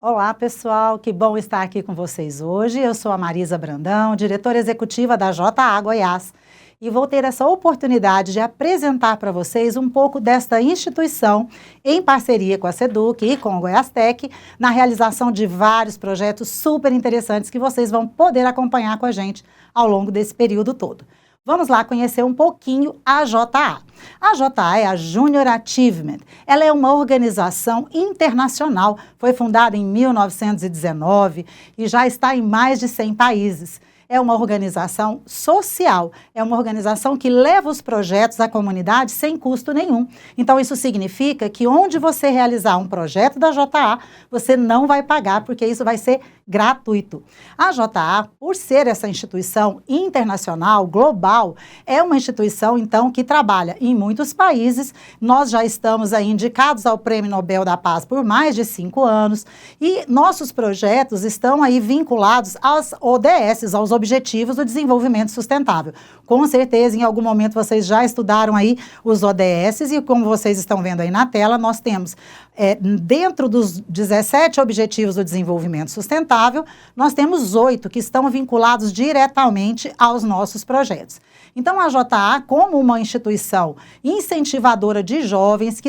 Olá, pessoal, que bom estar aqui com vocês hoje. Eu sou a Marisa Brandão, diretora executiva da JA Goiás, e vou ter essa oportunidade de apresentar para vocês um pouco desta instituição em parceria com a SEDUC e com o Goiastec, na realização de vários projetos super interessantes que vocês vão poder acompanhar com a gente ao longo desse período todo. Vamos lá conhecer um pouquinho a JA. A JA é a Junior Achievement. Ela é uma organização internacional, foi fundada em 1919 e já está em mais de 100 países. É uma organização social, é uma organização que leva os projetos à comunidade sem custo nenhum. Então, isso significa que onde você realizar um projeto da JA, você não vai pagar, porque isso vai ser gratuito. A JA, por ser essa instituição internacional, global, é uma instituição, então, que trabalha em muitos países. Nós já estamos aí indicados ao Prêmio Nobel da Paz por mais de 5 anos e nossos projetos estão aí vinculados às ODS, aos Objetivos do Desenvolvimento Sustentável. Com certeza, em algum momento, vocês já estudaram aí os ODS e, como vocês estão vendo aí na tela, nós temos, dentro dos 17 Objetivos do Desenvolvimento Sustentável, nós temos 8 que estão vinculados diretamente aos nossos projetos. Então, a JA, como uma instituição incentivadora de jovens,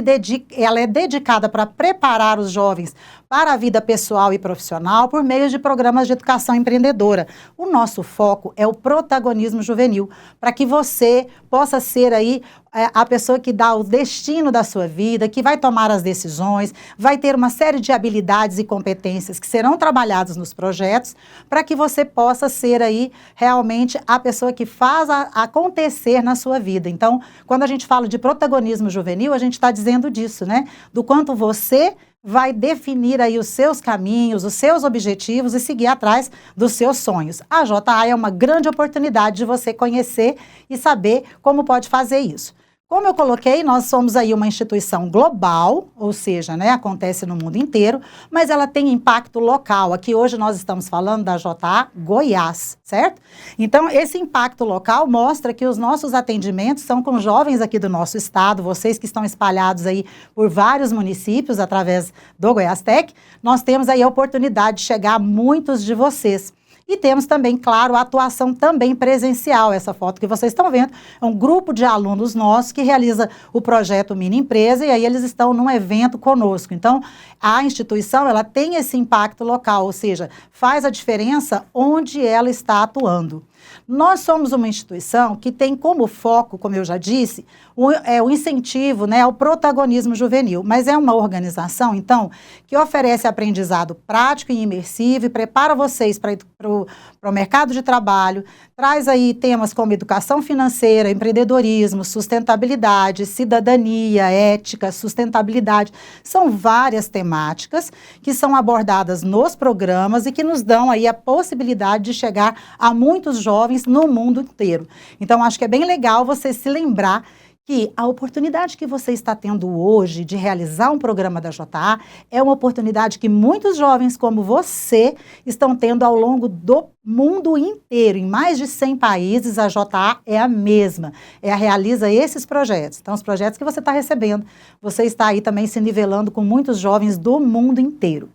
ela é dedicada para preparar os jovens para a vida pessoal e profissional por meio de programas de educação empreendedora. O nosso foco é o protagonismo juvenil, para que você possa ser aí a pessoa que dá o destino da sua vida, que vai tomar as decisões, vai ter uma série de habilidades e competências que serão trabalhadas nos projetos, para que você possa ser aí realmente a pessoa que faz acontecer na sua vida. Então, quando a gente fala de protagonismo juvenil, a gente está dizendo disso, né? Do quanto você vai definir aí os seus caminhos, os seus objetivos e seguir atrás dos seus sonhos. A JA é uma grande oportunidade de você conhecer e saber como pode fazer isso. Como eu coloquei, nós somos aí uma instituição global, ou seja, né, acontece no mundo inteiro, mas ela tem impacto local. Aqui hoje nós estamos falando da JA Goiás, certo? Então, esse impacto local mostra que os nossos atendimentos são com jovens aqui do nosso estado, vocês que estão espalhados aí por vários municípios através do Goiastec, nós temos aí a oportunidade de chegar a muitos de vocês. E temos também, claro, a atuação também presencial. Essa foto que vocês estão vendo é um grupo de alunos nossos que realiza o projeto Mini Empresa e aí eles estão num evento conosco. Então, a instituição, ela tem esse impacto local, ou seja, faz a diferença onde ela está atuando. Nós somos uma instituição que tem como foco, como eu já disse, o incentivo, né, ao protagonismo juvenil, mas é uma organização, então, que oferece aprendizado prático e imersivo e prepara vocês para o mercado de trabalho, traz aí temas como educação financeira, empreendedorismo, sustentabilidade, cidadania, ética, sustentabilidade. São várias temáticas que são abordadas nos programas e que nos dão aí a possibilidade de chegar a muitos jovens no mundo inteiro. Então, acho que é bem legal você se lembrar que a oportunidade que você está tendo hoje de realizar um programa da JA é uma oportunidade que muitos jovens como você estão tendo ao longo do mundo inteiro. Em mais de 100 países, a JA é a mesma, realiza esses projetos. Então, os projetos que você está recebendo, você está aí também se nivelando com muitos jovens do mundo inteiro.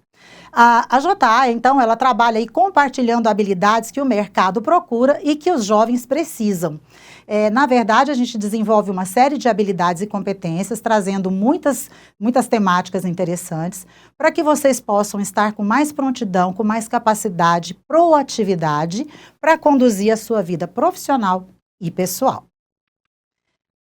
A JA, então, ela trabalha aí compartilhando habilidades que o mercado procura e que os jovens precisam. Na verdade, a gente desenvolve uma série de habilidades e competências, trazendo muitas temáticas interessantes, para que vocês possam estar com mais prontidão, com mais capacidade, proatividade, para conduzir a sua vida profissional e pessoal.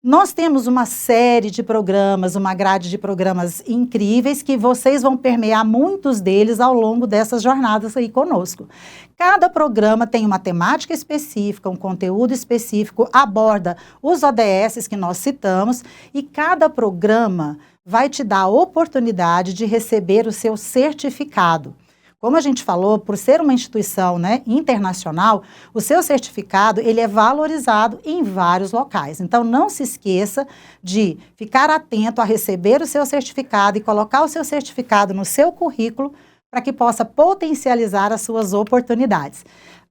Nós temos uma série de programas, uma grade de programas incríveis que vocês vão permear muitos deles ao longo dessas jornadas aí conosco. Cada programa tem uma temática específica, um conteúdo específico, aborda os ODS que nós citamos e cada programa vai te dar a oportunidade de receber o seu certificado. Como a gente falou, por ser uma instituição, né, internacional, o seu certificado ele é valorizado em vários locais. Então, não se esqueça de ficar atento a receber o seu certificado e colocar o seu certificado no seu currículo para que possa potencializar as suas oportunidades.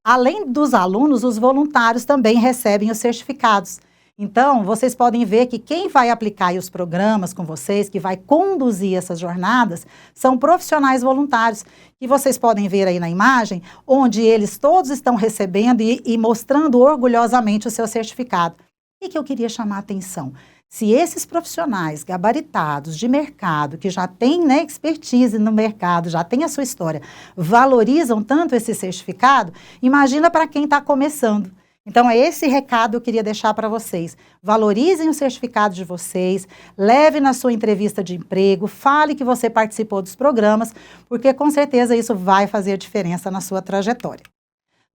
Além dos alunos, os voluntários também recebem os certificados. Então, vocês podem ver que quem vai aplicar aí os programas com vocês, que vai conduzir essas jornadas, são profissionais voluntários, que vocês podem ver aí na imagem, onde eles todos estão recebendo e mostrando orgulhosamente o seu certificado. O que eu queria chamar a atenção? Se esses profissionais gabaritados de mercado, que já têm, né, expertise no mercado, já têm a sua história, valorizam tanto esse certificado, imagina para quem está começando. Então, é esse recado que eu queria deixar para vocês. Valorizem o certificado de vocês, leve na sua entrevista de emprego, fale que você participou dos programas, porque com certeza isso vai fazer diferença na sua trajetória.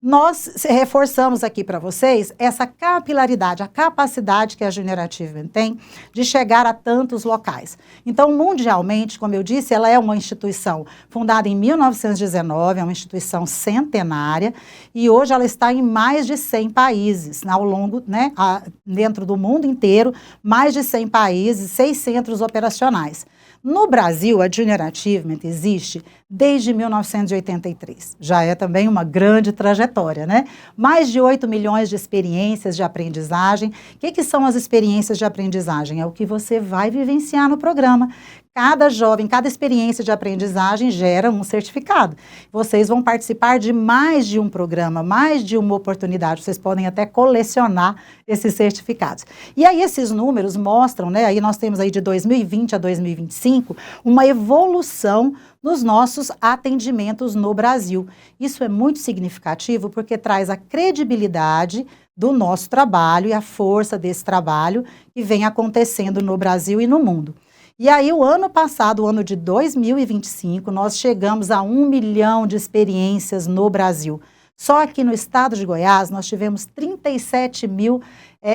Nós reforçamos aqui para vocês essa capilaridade, a capacidade que a Junior Achievement tem de chegar a tantos locais. Então, mundialmente, como eu disse, ela é uma instituição fundada em 1919, é uma instituição centenária, e hoje ela está em mais de 100 países, ao longo, né, dentro do mundo inteiro, mais de 100 países, 6 centros operacionais. No Brasil, a Junior Achievement existe desde 1983. Já é também uma grande trajetória, né? Mais de 8 milhões de experiências de aprendizagem. O que são as experiências de aprendizagem? É o que você vai vivenciar no programa. Cada jovem, cada experiência de aprendizagem gera um certificado. Vocês vão participar de mais de um programa, mais de uma oportunidade. Vocês podem até colecionar esses certificados. E aí esses números mostram, né? Aí nós temos aí de 2020 a 2025 uma evolução nos nossos atendimentos no Brasil. Isso é muito significativo porque traz a credibilidade do nosso trabalho e a força desse trabalho que vem acontecendo no Brasil e no mundo. E aí, o ano passado, o ano de 2025, nós chegamos a 1 milhão de experiências no Brasil. Só aqui no estado de Goiás, nós tivemos 37 mil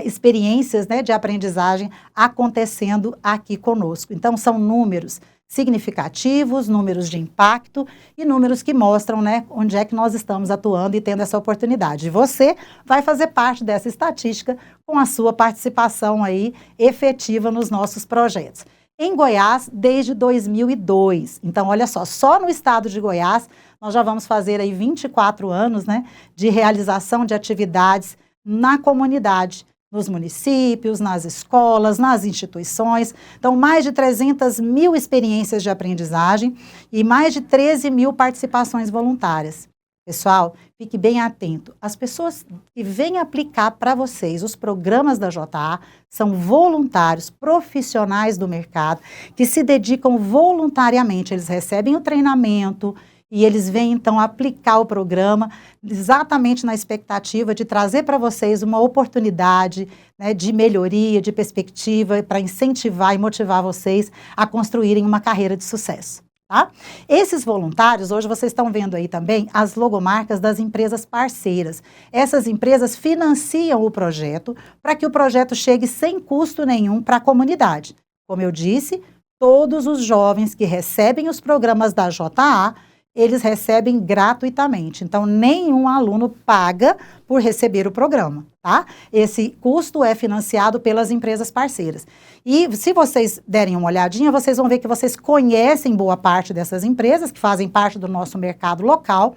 experiências, né, de aprendizagem acontecendo aqui conosco. Então, são números significativos, números de impacto e números que mostram, né, onde é que nós estamos atuando e tendo essa oportunidade. E você vai fazer parte dessa estatística com a sua participação aí efetiva nos nossos projetos. Em Goiás, desde 2002. Então, olha só no estado de Goiás, nós já vamos fazer aí 24 anos, né, de realização de atividades na comunidade, nos municípios, nas escolas, nas instituições. Então, mais de 300 mil experiências de aprendizagem e mais de 13 mil participações voluntárias. Pessoal, fique bem atento. As pessoas que vêm aplicar para vocês os programas da JA são voluntários, profissionais do mercado, que se dedicam voluntariamente. Eles recebem o treinamento e eles vêm, então, aplicar o programa exatamente na expectativa de trazer para vocês uma oportunidade, né, de melhoria, de perspectiva, para incentivar e motivar vocês a construírem uma carreira de sucesso. Tá? Esses voluntários, hoje vocês estão vendo aí também as logomarcas das empresas parceiras. Essas empresas financiam o projeto para que o projeto chegue sem custo nenhum para a comunidade. Como eu disse, todos os jovens que recebem os programas da JA, eles recebem gratuitamente. Então, nenhum aluno paga por receber o programa, tá? Esse custo é financiado pelas empresas parceiras. E se vocês derem uma olhadinha, vocês vão ver que vocês conhecem boa parte dessas empresas, que fazem parte do nosso mercado local,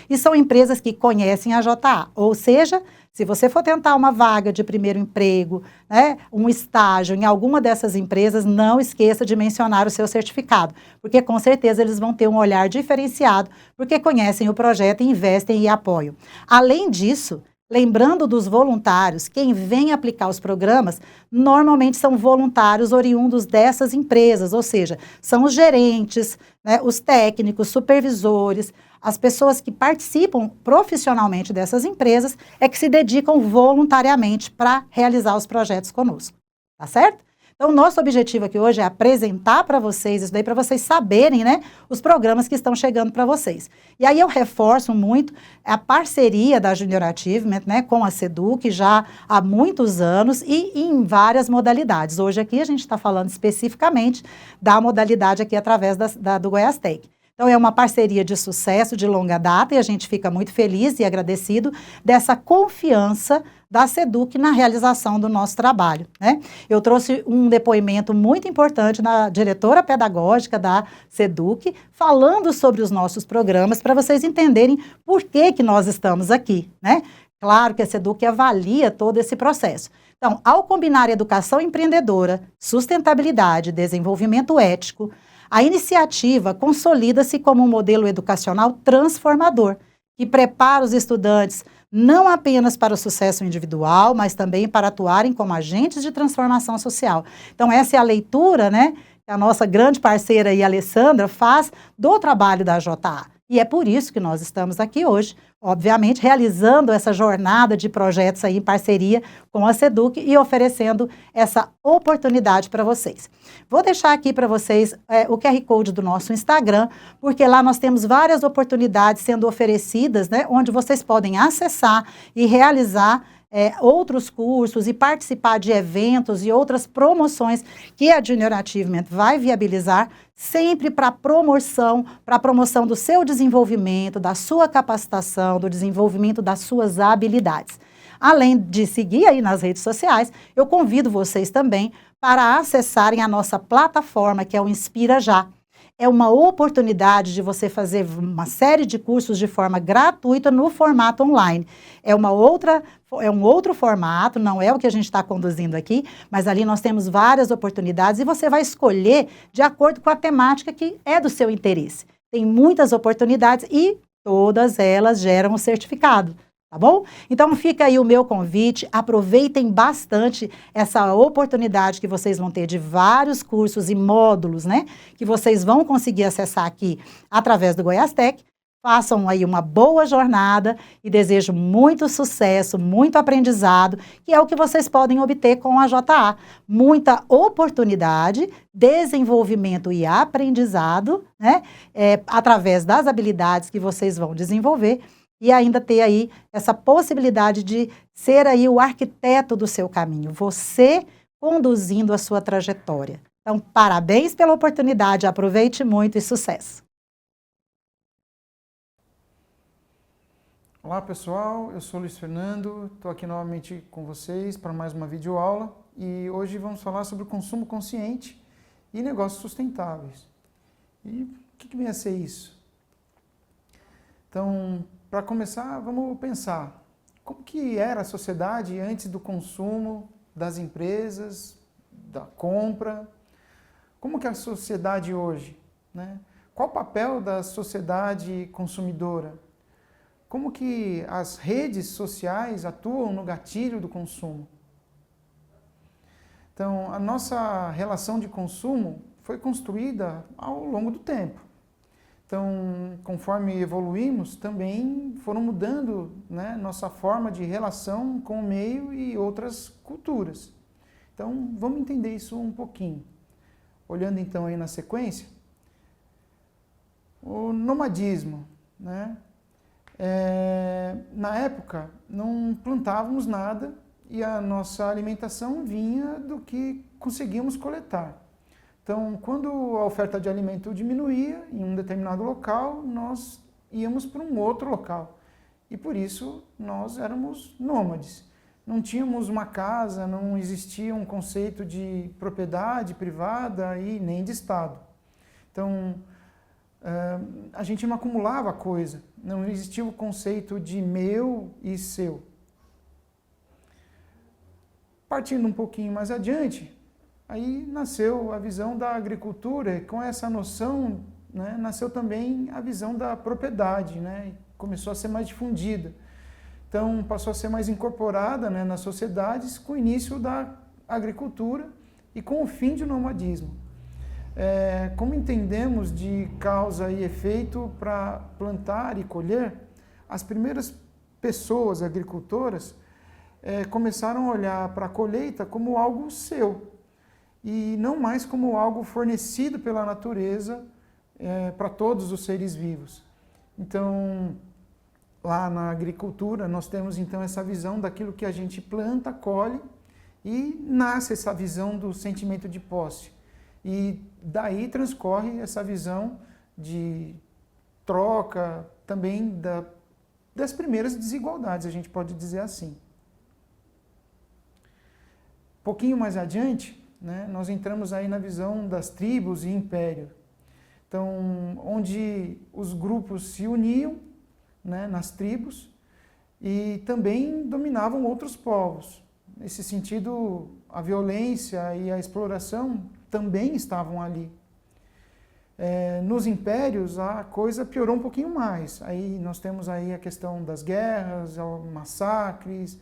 e são empresas que conhecem a JA. Ou seja, se você for tentar uma vaga de primeiro emprego, né, um estágio em alguma dessas empresas, não esqueça de mencionar o seu certificado, porque com certeza eles vão ter um olhar diferenciado, porque conhecem o projeto e investem e apoiam. Além disso, lembrando dos voluntários, quem vem aplicar os programas, normalmente são voluntários oriundos dessas empresas, ou seja, são os gerentes, né, os técnicos, supervisores, as pessoas que participam profissionalmente dessas empresas é que se dedicam voluntariamente para realizar os projetos conosco, tá certo? Então, o nosso objetivo aqui hoje é apresentar para vocês isso daí, para vocês saberem, né, os programas que estão chegando para vocês. E aí eu reforço muito a parceria da Junior Achievement, né, com a SEDUC já há muitos anos e em várias modalidades. Hoje aqui a gente está falando especificamente da modalidade aqui através do Goiás Tech. Então, é uma parceria de sucesso, de longa data, e a gente fica muito feliz e agradecido dessa confiança da SEDUC na realização do nosso trabalho, né? Eu trouxe um depoimento muito importante da diretora pedagógica da SEDUC, falando sobre os nossos programas, para vocês entenderem por que nós estamos aqui, né? Claro que a Seduc avalia todo esse processo. Então, ao combinar educação empreendedora, sustentabilidade e desenvolvimento ético, a iniciativa consolida-se como um modelo educacional transformador, que prepara os estudantes não apenas para o sucesso individual, mas também para atuarem como agentes de transformação social. Então, essa é a leitura, né, que a nossa grande parceira aí, Alessandra, faz do trabalho da JA. E é por isso que nós estamos aqui hoje, obviamente, realizando essa jornada de projetos aí em parceria com a Seduc e oferecendo essa oportunidade para vocês. Vou deixar aqui para vocês o QR Code do nosso Instagram, porque lá nós temos várias oportunidades sendo oferecidas, né, onde vocês podem acessar e realizar outros cursos e participar de eventos e outras promoções que a Junior Achievement vai viabilizar, sempre para a promoção do seu desenvolvimento, da sua capacitação, do desenvolvimento das suas habilidades. Além de seguir aí nas redes sociais, eu convido vocês também para acessarem a nossa plataforma, que é o Inspira Já. É uma oportunidade de você fazer uma série de cursos de forma gratuita no formato online. É um outro formato, não é o que a gente está conduzindo aqui, mas ali nós temos várias oportunidades e você vai escolher de acordo com a temática que é do seu interesse. Tem muitas oportunidades e todas elas geram um certificado. Tá bom? Então fica aí o meu convite, aproveitem bastante essa oportunidade que vocês vão ter de vários cursos e módulos, né? Que vocês vão conseguir acessar aqui através do Goiás Tech. Façam aí uma boa jornada e desejo muito sucesso, muito aprendizado, que é o que vocês podem obter com a JA. Muita oportunidade, desenvolvimento e aprendizado, né? Através das habilidades que vocês vão desenvolver. E ainda ter aí essa possibilidade de ser aí o arquiteto do seu caminho, você conduzindo a sua trajetória. Então, parabéns pela oportunidade, aproveite muito e sucesso! Olá pessoal, eu sou Luiz Fernando, estou aqui novamente com vocês para mais uma videoaula e hoje vamos falar sobre o consumo consciente e negócios sustentáveis. E o que vem a ser isso? Então, para começar, vamos pensar como que era a sociedade antes do consumo, das empresas, da compra. Como que é a sociedade hoje, né? Qual o papel da sociedade consumidora? Como que as redes sociais atuam no gatilho do consumo? Então, a nossa relação de consumo foi construída ao longo do tempo. Então, conforme evoluímos, também foram mudando, né, nossa forma de relação com o meio e outras culturas. Então, vamos entender isso um pouquinho. Olhando então aí na sequência, o nomadismo, né? Na época, não plantávamos nada e a nossa alimentação vinha do que conseguíamos coletar. Então, quando a oferta de alimento diminuía em um determinado local, nós íamos para um outro local. E por isso nós éramos nômades. Não tínhamos uma casa, não existia um conceito de propriedade privada e nem de Estado. Então, a gente não acumulava coisa, não existia o conceito de meu e seu. Partindo um pouquinho mais adiante, aí nasceu a visão da agricultura, e com essa noção, né, nasceu também a visão da propriedade, né, começou a ser mais difundida. Então, passou a ser mais incorporada, né, nas sociedades com o início da agricultura e com o fim do nomadismo. Como entendemos de causa e efeito para plantar e colher, as primeiras pessoas agricultoras começaram a olhar para a colheita como algo seu e não mais como algo fornecido pela natureza para todos os seres vivos. Então, lá na agricultura, nós temos então essa visão daquilo que a gente planta, colhe e nasce essa visão do sentimento de posse. E daí transcorre essa visão de troca, também das primeiras desigualdades, a gente pode dizer assim. Um pouquinho mais adiante, né, nós entramos aí na visão das tribos e império. Então, onde os grupos se uniam, né, nas tribos e também dominavam outros povos. Nesse sentido, a violência e a exploração também estavam ali. Nos impérios, a coisa piorou um pouquinho mais. Aí nós temos aí a questão das guerras, massacres,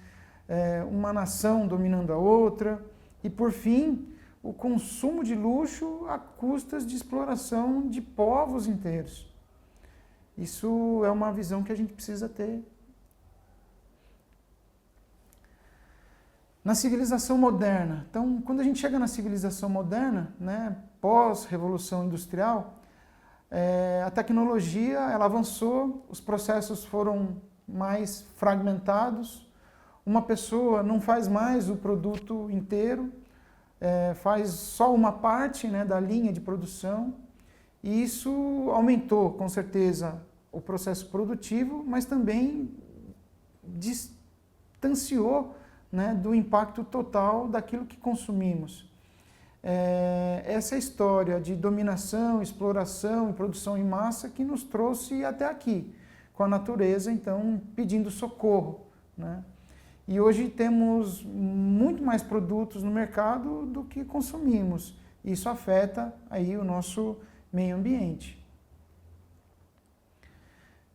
uma nação dominando a outra, e por fim, o consumo de luxo a custas de exploração de povos inteiros. Isso é uma visão que a gente precisa ter. Na civilização moderna, então, quando a gente chega na civilização moderna, né, pós-revolução industrial, a tecnologia ela avançou, os processos foram mais fragmentados, uma pessoa não faz mais o produto inteiro, faz só uma parte, né, da linha de produção, e isso aumentou, com certeza, o processo produtivo, mas também distanciou, né, do impacto total daquilo que consumimos. Essa história de dominação, exploração e produção em massa que nos trouxe até aqui, com a natureza, então, pedindo socorro, né? E hoje temos muito mais produtos no mercado do que consumimos. Isso afeta aí o nosso meio ambiente.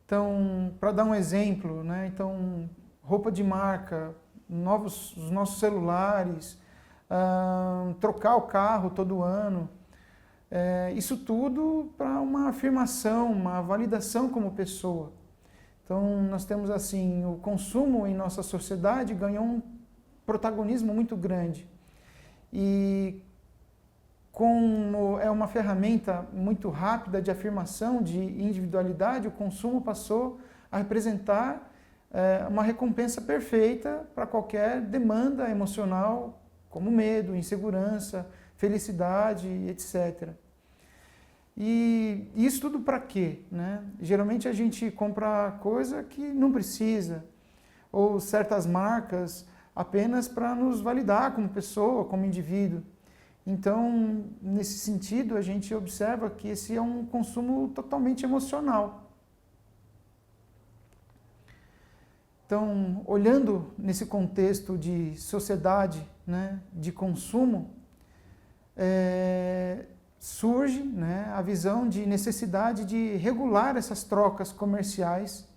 Então, para dar um exemplo, né, então, roupa de marca, os nossos celulares, trocar o carro todo ano, isso tudo para uma afirmação, uma validação como pessoa. Então, nós temos assim, o consumo em nossa sociedade ganhou um protagonismo muito grande. E como é uma ferramenta muito rápida de afirmação, de individualidade, o consumo passou a representar uma recompensa perfeita para qualquer demanda emocional, como medo, insegurança, felicidade, etc. E isso tudo para quê, né? Geralmente a gente compra coisa que não precisa, ou certas marcas apenas para nos validar como pessoa, como indivíduo. Então, nesse sentido, a gente observa que esse é um consumo totalmente emocional. Então, olhando nesse contexto de sociedade, né, de consumo, surge, né, a visão de necessidade de regular essas trocas comerciais,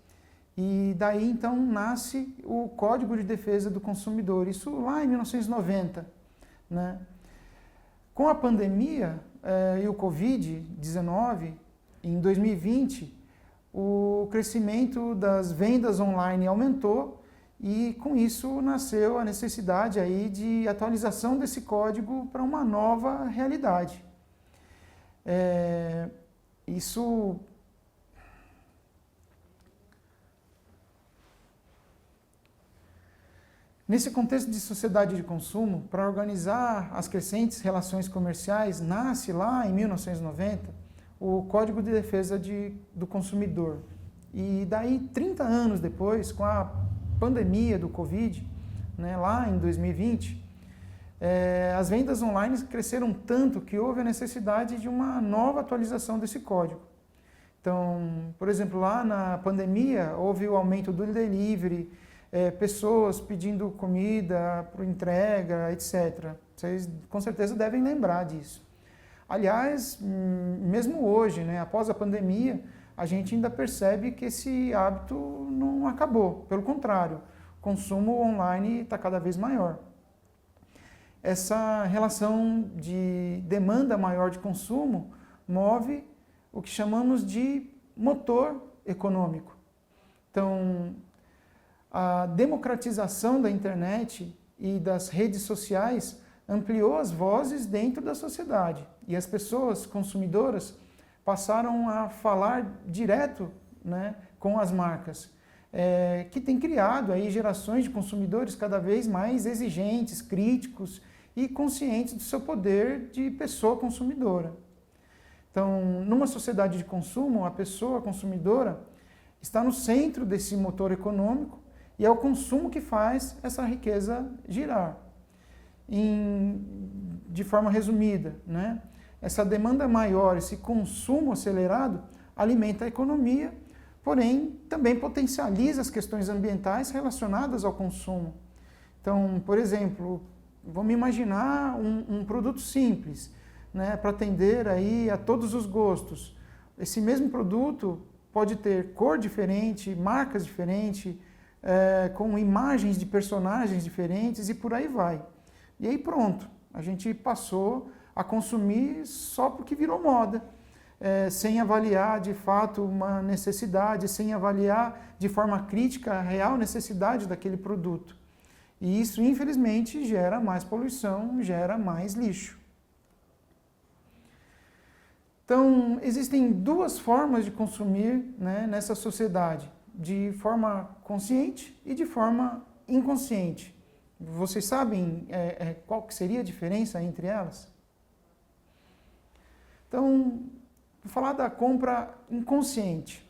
e daí então nasce o Código de Defesa do Consumidor, isso lá em 1990. Né? Com a pandemia e o Covid-19, em 2020, o crescimento das vendas online aumentou, e com isso nasceu a necessidade aí de atualização desse código para uma nova realidade. Nesse contexto de sociedade de consumo, para organizar as crescentes relações comerciais, nasce lá em 1990 o Código de Defesa do Consumidor. E daí, 30 anos depois, com a pandemia do Covid, né, lá em 2020, as vendas online cresceram tanto que houve a necessidade de uma nova atualização desse código. Então, por exemplo, lá na pandemia, houve o aumento do delivery, pessoas pedindo comida por entrega, etc. Vocês com certeza devem lembrar disso. Aliás, mesmo hoje, né, após a pandemia, a gente ainda percebe que esse hábito não acabou. Pelo contrário, o consumo online está cada vez maior. Essa relação de demanda maior de consumo move o que chamamos de motor econômico. Então, a democratização da internet e das redes sociais ampliou as vozes dentro da sociedade, e as pessoas consumidoras passaram a falar direto, né, com as marcas, que tem criado aí gerações de consumidores cada vez mais exigentes, críticos e conscientes do seu poder de pessoa consumidora. Então, numa sociedade de consumo, a pessoa consumidora está no centro desse motor econômico, e é o consumo que faz essa riqueza girar. De forma resumida, né? Essa demanda maior, esse consumo acelerado, alimenta a economia, porém também potencializa as questões ambientais relacionadas ao consumo. Então, por exemplo, vamos imaginar um produto simples, né, para atender aí a todos os gostos. Esse mesmo produto pode ter cor diferente, marcas diferentes, com imagens de personagens diferentes e por aí vai. E aí pronto, a gente passou a consumir só porque virou moda, sem avaliar de fato uma necessidade, sem avaliar de forma crítica a real necessidade daquele produto. E isso, infelizmente, gera mais poluição, gera mais lixo. Então, existem duas formas de consumir, né, nessa sociedade, de forma consciente e de forma inconsciente. Vocês sabem qual que seria a diferença entre elas? Então, vou falar da compra inconsciente.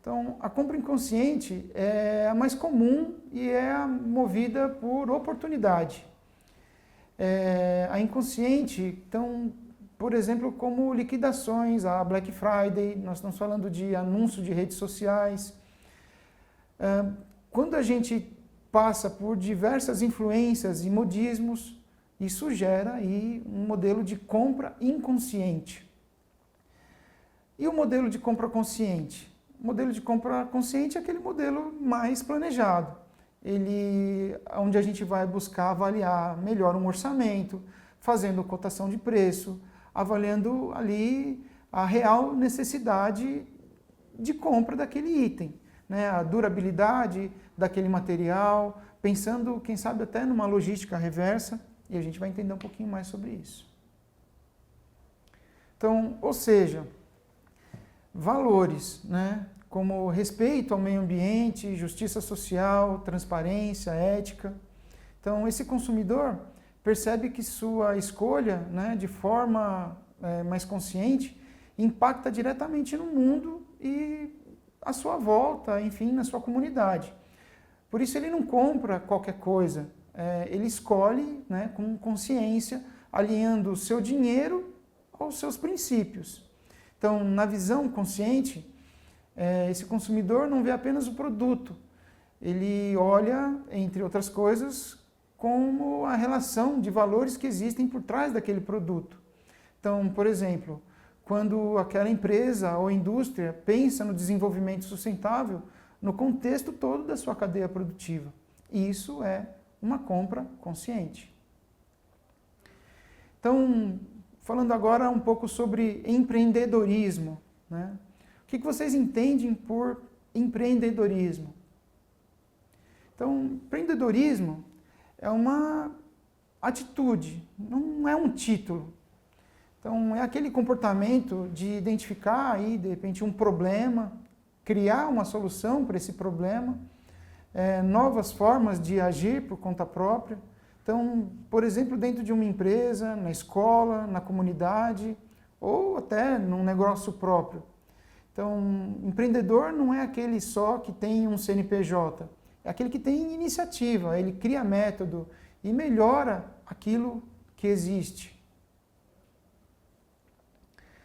Então, a compra inconsciente é a mais comum e é movida por oportunidade. A inconsciente, então, por exemplo, como liquidações, a Black Friday, nós estamos falando de anúncio de redes sociais. Quando a gente passa por diversas influências e modismos, isso gera aí um modelo de compra inconsciente. E o modelo de compra consciente? O modelo de compra consciente é aquele modelo mais planejado, onde a gente vai buscar avaliar melhor um orçamento, fazendo cotação de preço, avaliando ali a real necessidade de compra daquele item, né? A durabilidade daquele material, pensando, quem sabe, até numa logística reversa, e a gente vai entender um pouquinho mais sobre isso. Então, ou seja, valores, né, como respeito ao meio ambiente, justiça social, transparência, ética. Então, esse consumidor percebe que sua escolha, né, de forma mais consciente, impacta diretamente no mundo e à sua volta, enfim, na sua comunidade. Por isso ele não compra qualquer coisa, ele escolhe, né, com consciência, alinhando o seu dinheiro aos seus princípios. Então, na visão consciente, esse consumidor não vê apenas o produto, ele olha, entre outras coisas, como a relação de valores que existem por trás daquele produto. Então, por exemplo, quando aquela empresa ou indústria pensa no desenvolvimento sustentável no contexto todo da sua cadeia produtiva. Isso é uma compra consciente. Então, falando agora um pouco sobre empreendedorismo, né? O que vocês entendem por empreendedorismo? Então, empreendedorismo é uma atitude, não é um título. Então, é aquele comportamento de identificar aí, de repente, um problema, criar uma solução para esse problema, novas formas de agir por conta própria. Então, por exemplo, dentro de uma empresa, na escola, na comunidade, ou até num negócio próprio. Então, empreendedor não é aquele só que tem um CNPJ, é aquele que tem iniciativa, ele cria método e melhora aquilo que existe.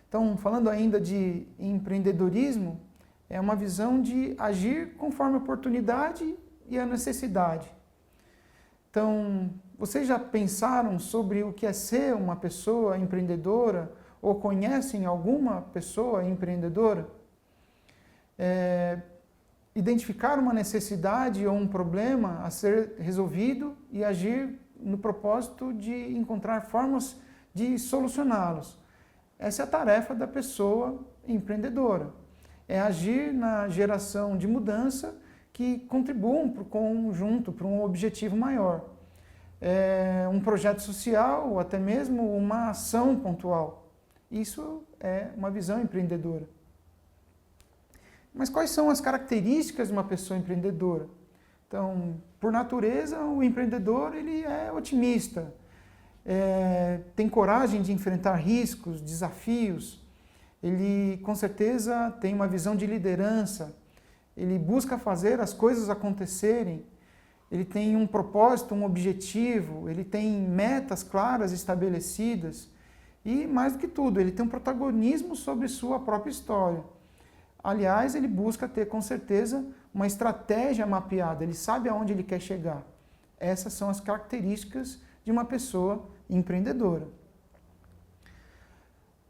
Então, falando ainda de empreendedorismo, é uma visão de agir conforme a oportunidade e a necessidade. Então, vocês já pensaram sobre o que é ser uma pessoa empreendedora ou conhecem alguma pessoa empreendedora? Identificar uma necessidade ou um problema a ser resolvido e agir no propósito de encontrar formas de solucioná-los. Essa é a tarefa da pessoa empreendedora. É agir na geração de mudança que contribuam para o conjunto, para um objetivo maior. Um projeto social ou até mesmo uma ação pontual. Isso é uma visão empreendedora. Mas quais são as características de uma pessoa empreendedora? Então, por natureza, o empreendedor ele é otimista, tem coragem de enfrentar riscos, desafios, ele com certeza tem uma visão de liderança, ele busca fazer as coisas acontecerem, ele tem um propósito, um objetivo, ele tem metas claras estabelecidas e, mais do que tudo, ele tem um protagonismo sobre sua própria história. Aliás, ele busca ter, com certeza, uma estratégia mapeada, ele sabe aonde ele quer chegar. Essas são as características de uma pessoa empreendedora.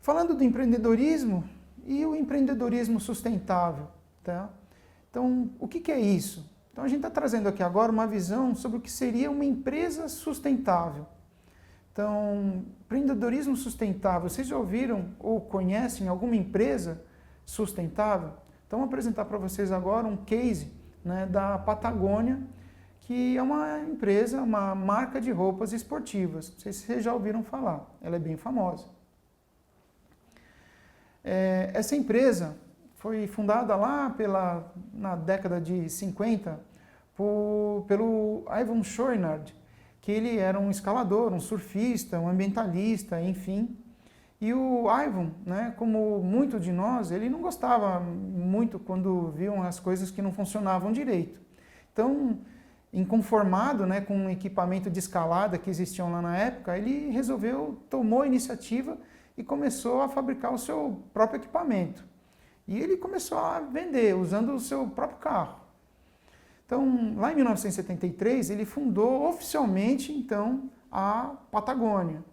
Falando do empreendedorismo e o empreendedorismo sustentável, tá? Então, o que é isso? Então, a gente está trazendo aqui agora uma visão sobre o que seria uma empresa sustentável. Então, empreendedorismo sustentável, vocês já ouviram ou conhecem alguma empresa sustentável? Então, vou apresentar para vocês agora um case, né, da Patagônia, que é uma empresa, uma marca de roupas esportivas. Não sei se vocês já ouviram falar, ela é bem famosa. Essa empresa foi fundada lá na década de 50 pelo Ivan Chouinard, que ele era um escalador, um surfista, um ambientalista, enfim. E o Ivan, né, como muitos de nós, ele não gostava muito quando viam as coisas que não funcionavam direito. Então, inconformado, né, com o equipamento de escalada que existiam lá na época, ele tomou a iniciativa e começou a fabricar o seu próprio equipamento. E ele começou a vender, usando o seu próprio carro. Então, lá em 1973, ele fundou oficialmente, então, a Patagônia.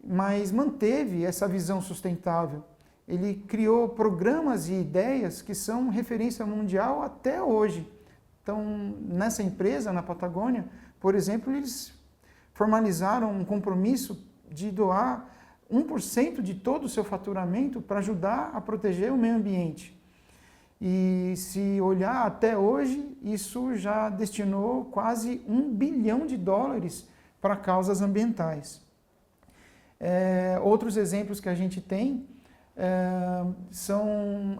Mas manteve essa visão sustentável. Ele criou programas e ideias que são referência mundial até hoje. Então, nessa empresa, na Patagônia, por exemplo, eles formalizaram um compromisso de doar 1% de todo o seu faturamento para ajudar a proteger o meio ambiente. E se olhar até hoje, isso já destinou quase $1 bilhão para causas ambientais. Outros exemplos que a gente tem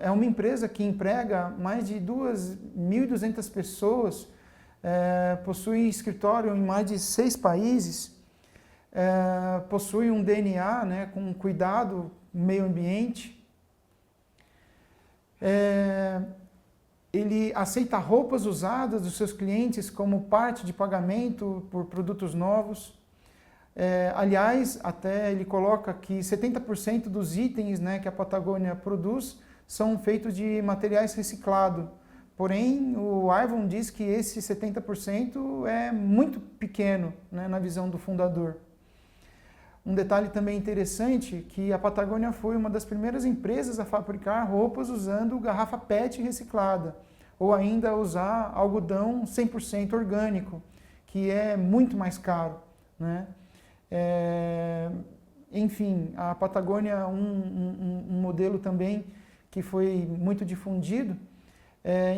é uma empresa que emprega mais de 2.200 pessoas, possui escritório em mais de 6 países, possui um DNA, né, com cuidado no meio ambiente. Ele aceita roupas usadas dos seus clientes como parte de pagamento por produtos novos. Aliás, até ele coloca que 70% dos itens, né, que a Patagônia produz são feitos de materiais reciclados. Porém, o Ivan diz que esse 70% é muito pequeno, né, na visão do fundador. Um detalhe também interessante, que a Patagônia foi uma das primeiras empresas a fabricar roupas usando garrafa PET reciclada, ou ainda usar algodão 100% orgânico, que é muito mais caro, né? Enfim, a Patagônia, um modelo também que foi muito difundido,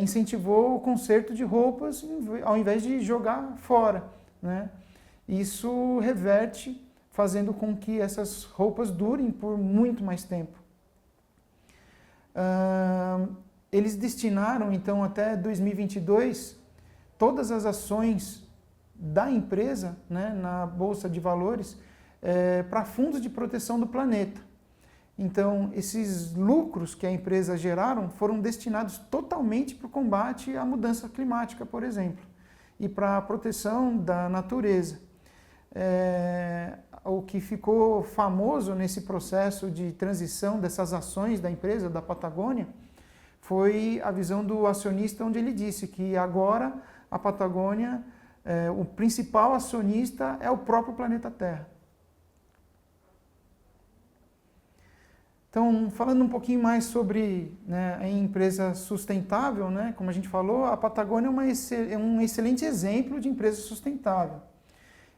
incentivou o conserto de roupas ao invés de jogar fora, né? Isso reverte, fazendo com que essas roupas durem por muito mais tempo. Eles destinaram, então, até 2022, todas as ações da empresa, né, na Bolsa de Valores, para fundos de proteção do planeta. Então, esses lucros que a empresa geraram foram destinados totalmente para o combate à mudança climática, por exemplo, e para a proteção da natureza. O que ficou famoso nesse processo de transição dessas ações da empresa, da Patagônia, foi a visão do acionista, onde ele disse que agora a Patagônia, o principal acionista é o próprio planeta Terra. Então, falando um pouquinho mais sobre, né, a empresa sustentável, né, como a gente falou, a Patagônia é um excelente exemplo de empresa sustentável.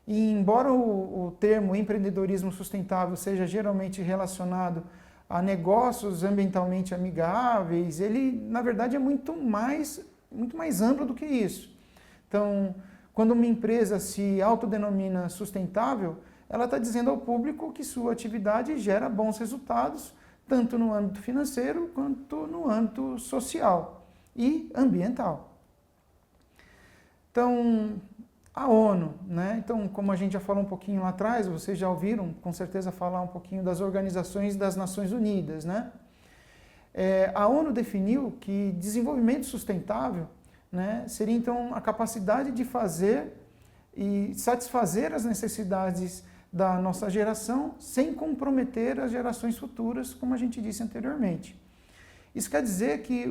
E embora o termo empreendedorismo sustentável seja geralmente relacionado a negócios ambientalmente amigáveis, ele, na verdade, é muito mais amplo do que isso. Então, quando uma empresa se autodenomina sustentável, ela está dizendo ao público que sua atividade gera bons resultados, tanto no âmbito financeiro quanto no âmbito social e ambiental. Então, a ONU, né? Então, como a gente já falou um pouquinho lá atrás, vocês já ouviram, com certeza, falar um pouquinho das organizações das Nações Unidas, né? A ONU definiu que desenvolvimento sustentável, né, seria, então, a capacidade de fazer e satisfazer as necessidades da nossa geração sem comprometer as gerações futuras, como a gente disse anteriormente. Isso quer dizer que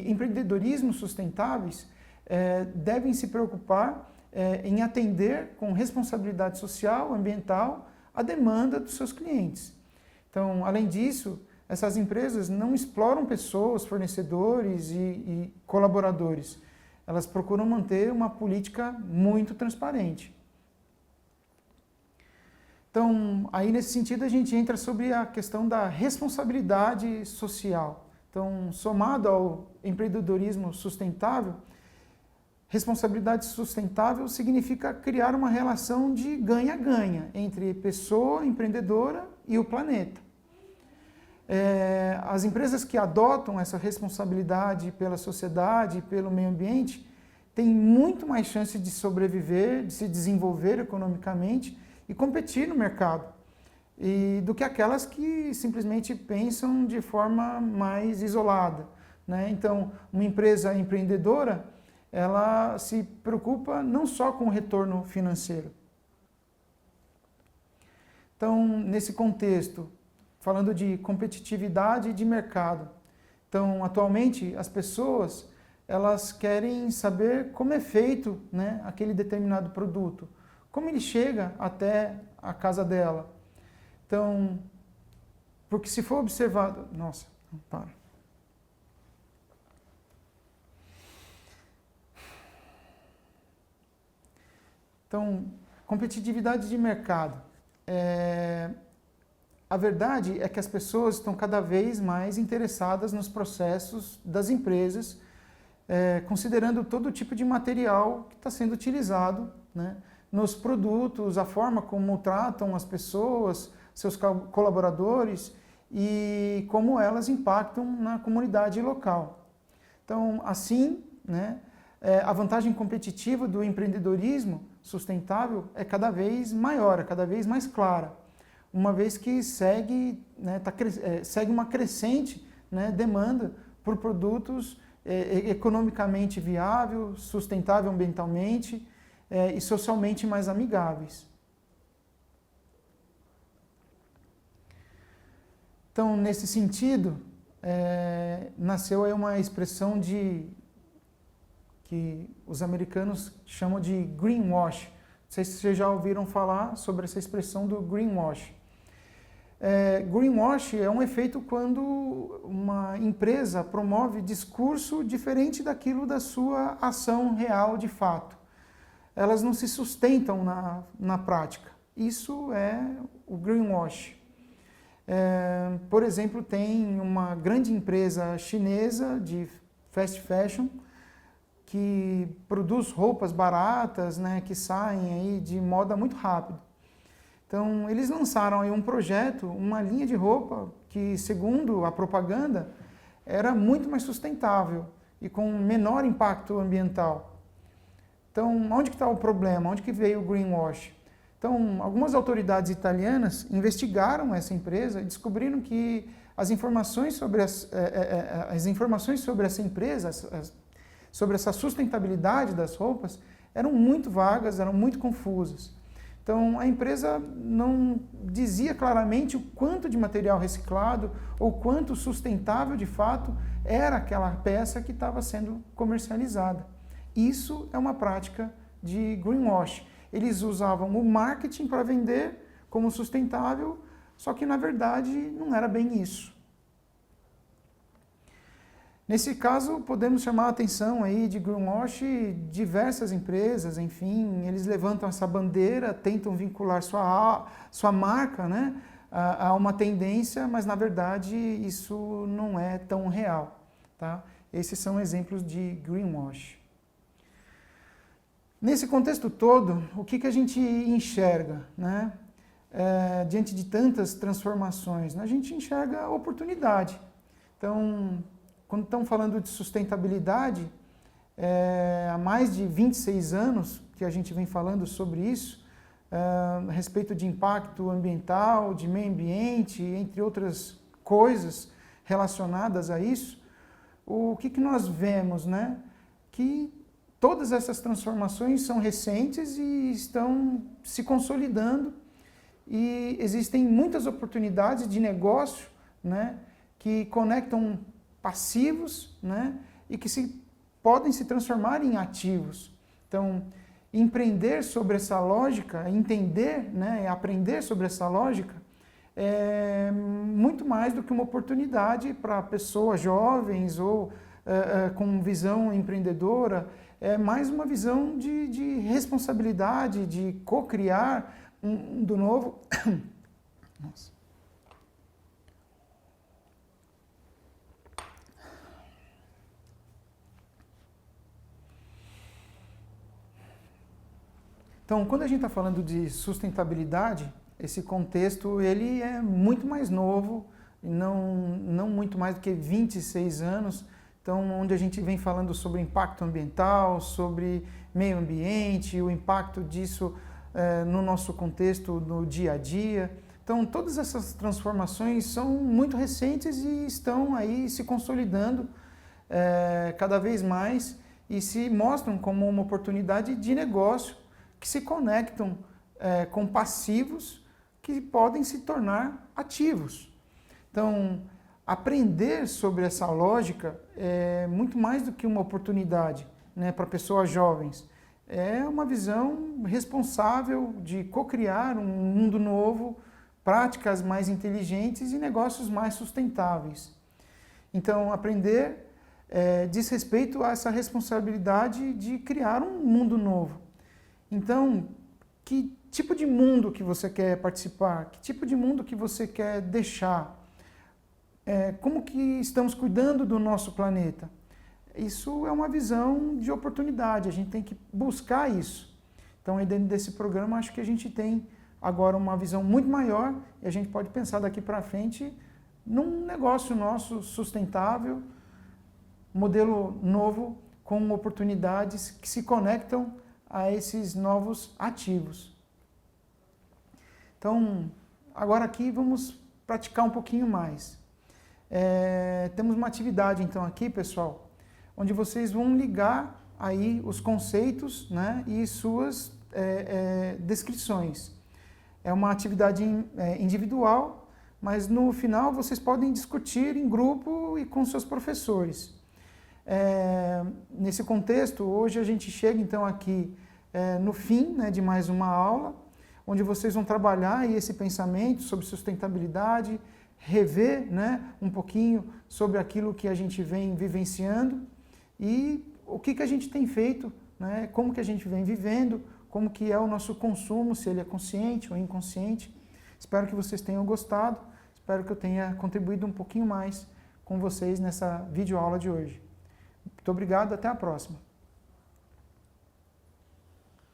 empreendedorismos sustentáveis devem se preocupar em atender com responsabilidade social, ambiental, a demanda dos seus clientes. Então, além disso, essas empresas não exploram pessoas, fornecedores e colaboradores. Elas procuram manter uma política muito transparente. Então, aí nesse sentido a gente entra sobre a questão da responsabilidade social. Então, somado ao empreendedorismo sustentável, responsabilidade sustentável significa criar uma relação de ganha-ganha entre pessoa empreendedora e o planeta. As empresas que adotam essa responsabilidade pela sociedade e pelo meio ambiente têm muito mais chance de sobreviver, de se desenvolver economicamente e competir no mercado, do que aquelas que simplesmente pensam de forma mais isolada, né? Então, uma empresa empreendedora, ela se preocupa não só com o retorno financeiro. Então, nesse contexto, falando de competitividade de mercado, então, atualmente, as pessoas, elas querem saber como é feito, né, aquele determinado produto, como ele chega até a casa dela. Então, porque se for observado... Nossa, não para. Então, competitividade de mercado. A verdade é que as pessoas estão cada vez mais interessadas nos processos das empresas, considerando todo tipo de material que está sendo utilizado, né, nos produtos, a forma como tratam as pessoas, seus colaboradores e como elas impactam na comunidade local. Então, assim, né, a vantagem competitiva do empreendedorismo sustentável é cada vez maior, é cada vez mais clara, uma vez que segue uma crescente, né, demanda por produtos economicamente viável, sustentável ambientalmente e socialmente mais amigáveis. Então, nesse sentido, nasceu aí uma expressão que os americanos chamam de greenwash. Não sei se vocês já ouviram falar sobre essa expressão do greenwash. Greenwash é um efeito quando uma empresa promove discurso diferente daquilo da sua ação real de fato. Elas não se sustentam na prática. Isso é o greenwash. Por exemplo, tem uma grande empresa chinesa de fast fashion que produz roupas baratas, né, que saem aí de moda muito rápido. Então, eles lançaram aí um projeto, uma linha de roupa que, segundo a propaganda, era muito mais sustentável e com menor impacto ambiental. Então, onde que está o problema? Onde que veio o greenwash? Então, algumas autoridades italianas investigaram essa empresa e descobriram que as informações sobre essa empresa, sobre essa sustentabilidade das roupas, eram muito vagas, eram muito confusas. Então, a empresa não dizia claramente o quanto de material reciclado ou quanto sustentável de fato era aquela peça que estava sendo comercializada. Isso é uma prática de greenwash. Eles usavam o marketing para vender como sustentável, só que na verdade não era bem isso. Nesse caso, podemos chamar a atenção aí de greenwash diversas empresas, enfim, eles levantam essa bandeira, tentam vincular sua marca, né, a uma tendência, mas na verdade isso não é tão real, tá? Esses são exemplos de greenwash. Nesse contexto todo, o que a gente enxerga, né, diante de tantas transformações? A gente enxerga oportunidade. Então, quando estamos falando de sustentabilidade, há mais de 26 anos que a gente vem falando sobre isso, a respeito de impacto ambiental, de meio ambiente, entre outras coisas relacionadas a isso, o que nós vemos, né? Que todas essas transformações são recentes e estão se consolidando e existem muitas oportunidades de negócio, né, que conectam passivos, né, e que podem se transformar em ativos. Então, empreender sobre essa lógica, entender, né, aprender sobre essa lógica, é muito mais do que uma oportunidade para pessoas jovens ou com visão empreendedora, é mais uma visão de responsabilidade, de co-criar um mundo novo. Nossa. Então, quando a gente está falando de sustentabilidade, esse contexto ele é muito mais novo, não muito mais do que 26 anos, então onde a gente vem falando sobre impacto ambiental, sobre meio ambiente, o impacto disso no nosso contexto, no dia a dia. Então, todas essas transformações são muito recentes e estão aí se consolidando cada vez mais e se mostram como uma oportunidade de negócio que se conectam com passivos que podem se tornar ativos. Então, aprender sobre essa lógica é muito mais do que uma oportunidade, né, para pessoas jovens. É uma visão responsável de co-criar um mundo novo, práticas mais inteligentes e negócios mais sustentáveis. Então, aprender diz respeito a essa responsabilidade de criar um mundo novo. Então, que tipo de mundo que você quer participar? Que tipo de mundo que você quer deixar? Como que estamos cuidando do nosso planeta? Isso é uma visão de oportunidade, a gente tem que buscar isso. Então, aí dentro desse programa, acho que a gente tem agora uma visão muito maior e a gente pode pensar daqui para frente num negócio nosso sustentável, modelo novo, com oportunidades que se conectam a esses novos ativos. Então, agora aqui vamos praticar um pouquinho mais. Temos uma atividade então aqui, pessoal, onde vocês vão ligar aí os conceitos, né, e suas descrições. É uma atividade individual, mas no final vocês podem discutir em grupo e com seus professores. Nesse contexto, hoje a gente chega então aqui no fim, né, de mais uma aula, onde vocês vão trabalhar aí esse pensamento sobre sustentabilidade, rever, né, um pouquinho sobre aquilo que a gente vem vivenciando e o que a gente tem feito, né, como que a gente vem vivendo, como que é o nosso consumo, se ele é consciente ou inconsciente. Espero que vocês tenham gostado, espero que eu tenha contribuído um pouquinho mais com vocês nessa videoaula de hoje. Muito obrigado, até a próxima.